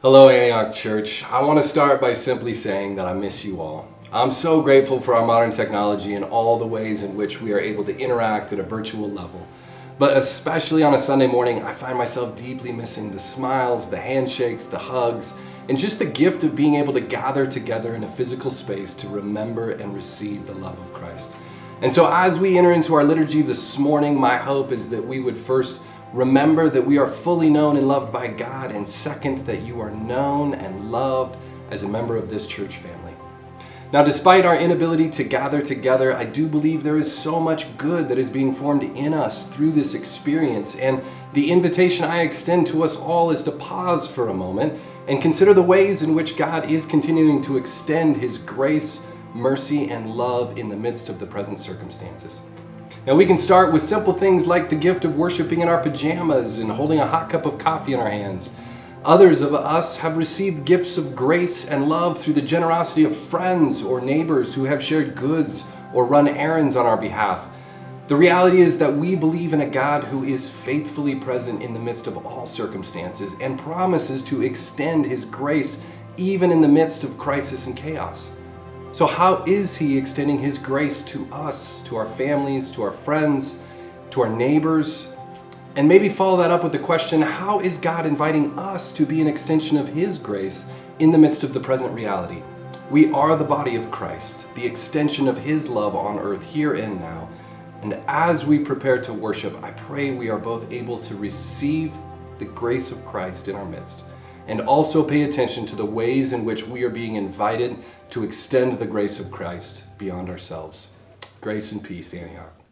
Hello, Antioch Church. I want to start by simply saying that I miss you all. I'm so grateful for our modern technology and all the ways in which we are able to interact at a virtual level. But especially on a Sunday morning, I find myself deeply missing the smiles, the handshakes, the hugs, and just the gift of being able to gather together in a physical space to remember and receive the love of Christ. And so as we enter into our liturgy this morning, my hope is that we would first remember that we are fully known and loved by God, and second, that you are known and loved as a member of this church family. Now, despite our inability to gather together, I do believe there is so much good that is being formed in us through this experience, and the invitation I extend to us all is to pause for a moment and consider the ways in which God is continuing to extend His grace, mercy, and love in the midst of the present circumstances. Now, we can start with simple things like the gift of worshiping in our pajamas and holding a hot cup of coffee in our hands. Others of us have received gifts of grace and love through the generosity of friends or neighbors who have shared goods or run errands on our behalf. The reality is that we believe in a God who is faithfully present in the midst of all circumstances and promises to extend His grace even in the midst of crisis and chaos. So how is He extending His grace to us, to our families, to our friends, to our neighbors? And maybe follow that up with the question, how is God inviting us to be an extension of His grace in the midst of the present reality? We are the body of Christ, the extension of His love on earth here and now. And as we prepare to worship, I pray we are both able to receive the grace of Christ in our midst, and also pay attention to the ways in which we are being invited to extend the grace of Christ beyond ourselves. Grace and peace, Antioch.